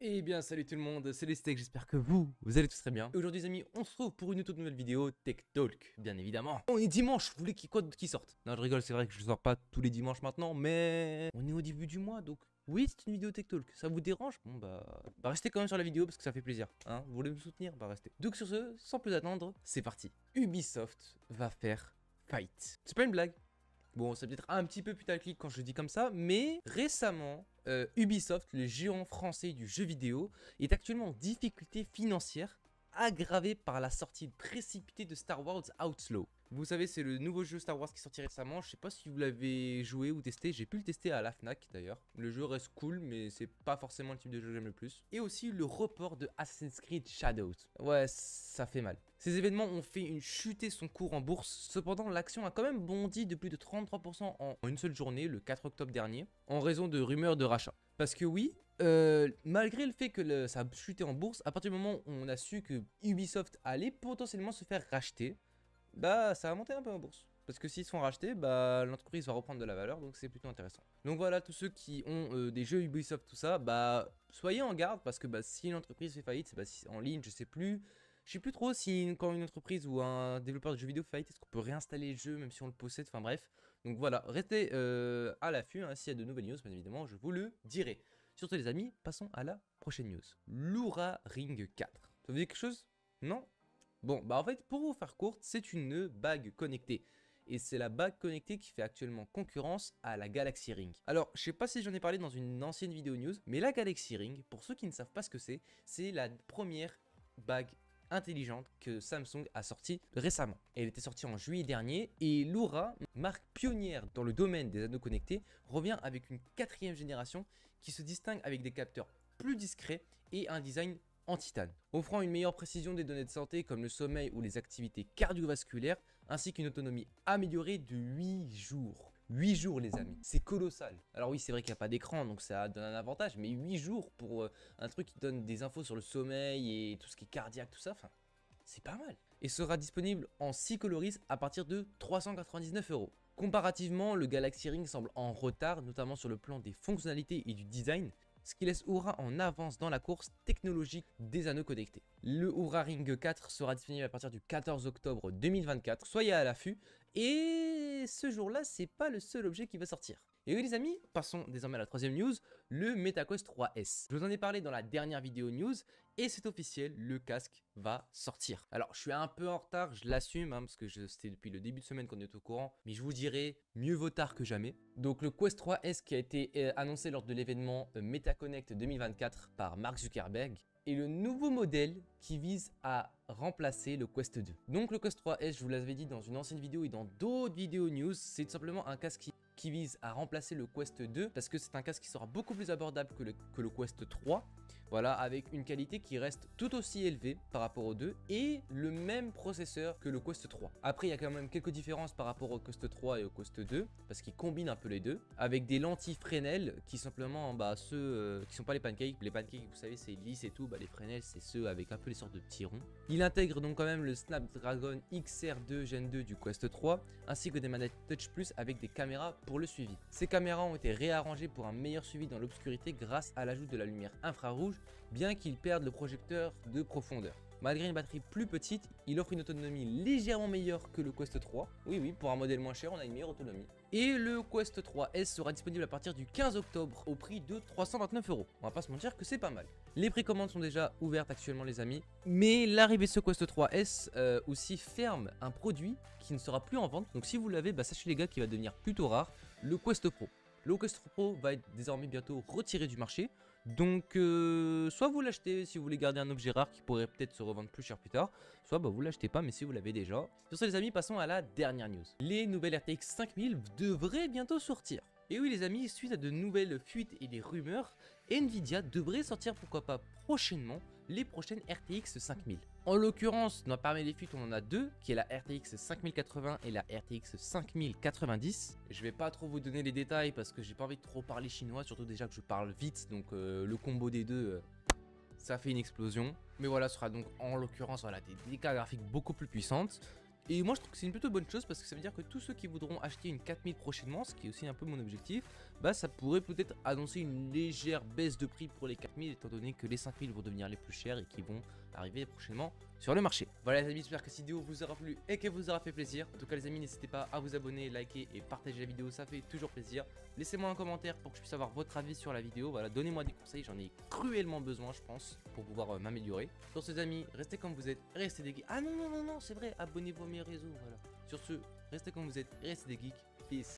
Eh bien salut tout le monde, c'est les steaks, j'espère que vous allez tous très bien. Aujourd'hui les amis, on se retrouve pour une toute nouvelle vidéo Tech Talk, bien évidemment. On est dimanche, vous voulez quoi d'autre qui sorte? Non je rigole, c'est vrai que je sors pas tous les dimanches maintenant, mais on est au début du mois, donc oui c'est une vidéo Tech Talk. Ça vous dérange? Bon bah restez quand même sur la vidéo parce que ça fait plaisir, hein. Vous voulez me soutenir? Bah restez. Donc sur ce, sans plus attendre, c'est parti. Ubisoft va faire faillite. C'est pas une blague. Bon, c'est peut-être un petit peu putaclic quand je le dis comme ça, mais récemment, Ubisoft, le géant français du jeu vidéo, est actuellement en difficulté financière aggravée par la sortie précipitée de Star Wars Outlaw. Vous savez, c'est le nouveau jeu Star Wars qui est sorti récemment. Je sais pas si vous l'avez joué ou testé. J'ai pu le tester à la Fnac d'ailleurs. Le jeu reste cool, mais c'est pas forcément le type de jeu que j'aime le plus. Et aussi le report de Assassin's Creed Shadows. Ouais, ça fait mal. Ces événements ont fait chuter son cours en bourse. Cependant, l'action a quand même bondi de plus de 33% en une seule journée, le 4 octobre dernier, en raison de rumeurs de rachat. Parce que oui, malgré le fait que ça a chuté en bourse, à partir du moment où on a su que Ubisoft allait potentiellement se faire racheter, bah ça a monté un peu en bourse. Parce que s'ils se font racheter, bah l'entreprise va reprendre de la valeur, donc c'est plutôt intéressant. Donc voilà, tous ceux qui ont des jeux Ubisoft, tout ça, bah soyez en garde, parce que bah, si une entreprise fait faillite, c'est en ligne, je sais plus trop si quand une entreprise ou un développeur de jeux vidéo fait faillite, est-ce qu'on peut réinstaller le jeu même si on le possède, enfin bref. Donc voilà, restez à l'affût, hein, s'il y a de nouvelles news, bien évidemment, je vous le dirai. Surtout les amis, passons à la prochaine news. L'Oura Ring 4. Ça vous dit quelque chose? Non? Bon, bah en fait, pour vous faire courte, c'est une bague connectée. Et c'est la bague connectée qui fait actuellement concurrence à la Galaxy Ring. Alors, je sais pas si j'en ai parlé dans une ancienne vidéo news, mais la Galaxy Ring, pour ceux qui ne savent pas ce que c'est la première bague intelligente que Samsung a sortie récemment. Elle était sortie en juillet dernier et l'Oura, marque pionnière dans le domaine des anneaux connectés, revient avec une 4e génération qui se distingue avec des capteurs plus discrets et un design en titane, offrant une meilleure précision des données de santé comme le sommeil ou les activités cardiovasculaires, ainsi qu'une autonomie améliorée de 8 jours. 8 jours les amis, c'est colossal. Alors oui, c'est vrai qu'il n'y a pas d'écran, donc ça donne un avantage, mais 8 jours pour un truc qui donne des infos sur le sommeil et tout ce qui est cardiaque, tout ça, enfin, c'est pas mal. Et sera disponible en 6 coloris à partir de 399 €. Comparativement, le Galaxy Ring semble en retard, notamment sur le plan des fonctionnalités et du design, ce qui laisse Oura en avance dans la course technologique des anneaux connectés. Le Oura Ring 4 sera disponible à partir du 14 octobre 2024, soyez à l'affût, et ce jour-là, c'est pas le seul objet qui va sortir. Et oui les amis, passons désormais à la 3e news, le MetaQuest 3S. Je vous en ai parlé dans la dernière vidéo news, et c'est officiel, le casque va sortir. Alors je suis un peu en retard, je l'assume, hein, parce que c'était depuis le début de semaine qu'on est au courant, mais je vous dirais, mieux vaut tard que jamais. Donc le Quest 3S qui a été annoncé lors de l'événement MetaConnect 2024 par Mark Zuckerberg, est le nouveau modèle qui vise à remplacer le Quest 2. Donc le Quest 3S, je vous l'avais dit dans une ancienne vidéo et dans d'autres vidéos news, c'est tout simplement un casque qui vise à remplacer le Quest 2 parce que c'est un casque qui sera beaucoup plus abordable que le Quest 3. Voilà, avec une qualité qui reste tout aussi élevée par rapport au 2 et le même processeur que le Quest 3. Après, il y a quand même quelques différences par rapport au Quest 3 et au Quest 2 parce qu'ils combinent un peu les deux avec des lentilles Fresnel qui simplement, ceux qui sont pas les pancakes. Les pancakes, vous savez, c'est lisse et tout. Bah, les Fresnel, c'est ceux avec un peu les sortes de petits ronds. Il intègre donc quand même le Snapdragon XR2 Gen 2 du Quest 3 ainsi que des manettes Touch Plus avec des caméras pour le suivi. Ces caméras ont été réarrangées pour un meilleur suivi dans l'obscurité grâce à l'ajout de la lumière infrarouge, bien qu'il perde le projecteur de profondeur. Malgré une batterie plus petite, il offre une autonomie légèrement meilleure que le Quest 3. Oui, pour un modèle moins cher, on a une meilleure autonomie. Et le Quest 3S sera disponible à partir du 15 octobre au prix de 329 €. On va pas se mentir que c'est pas mal. Les précommandes sont déjà ouvertes actuellement les amis, mais l'arrivée de ce Quest 3S aussi ferme un produit qui ne sera plus en vente. Donc si vous l'avez, sachez les gars qu'il va devenir plutôt rare, le Quest Pro. Le Quest Pro va être désormais bientôt retiré du marché. Donc soit vous l'achetez si vous voulez garder un objet rare qui pourrait peut-être se revendre plus cher plus tard, soit vous l'achetez pas mais si vous l'avez déjà. Sur ce les amis, passons à la dernière news. Les nouvelles RTX 5000 devraient bientôt sortir. Et oui les amis, suite à de nouvelles fuites et des rumeurs, Nvidia devrait sortir pourquoi pas prochainement les prochaines RTX 5000. En l'occurrence, parmi les fuites, on en a deux, qui est la RTX 5080 et la RTX 5090. Je vais pas trop vous donner les détails parce que j'ai pas envie de trop parler chinois, surtout déjà que je parle vite, donc le combo des deux, ça fait une explosion. Mais voilà, ce sera donc en l'occurrence des cartes graphiques beaucoup plus puissantes. Et moi je trouve que c'est une plutôt bonne chose parce que ça veut dire que tous ceux qui voudront acheter une 4000 prochainement, ce qui est aussi un peu mon objectif, bah ça pourrait peut-être annoncer une légère baisse de prix pour les 4000 étant donné que les 5000 vont devenir les plus chers et qui vont arriver prochainement sur le marché. Voilà les amis, j'espère que cette vidéo vous aura plu et qu'elle vous aura fait plaisir. En tout cas les amis, n'hésitez pas à vous abonner, liker et partager la vidéo, ça fait toujours plaisir. Laissez-moi un commentaire pour que je puisse avoir votre avis sur la vidéo. Voilà, donnez-moi des conseils, j'en ai cruellement besoin je pense pour pouvoir m'améliorer. Sur ce amis, restez comme vous êtes, restez des geeks. Ah non, c'est vrai, abonnez-vous à mes réseaux, voilà. Sur ce, restez comme vous êtes, restez des geeks. Peace.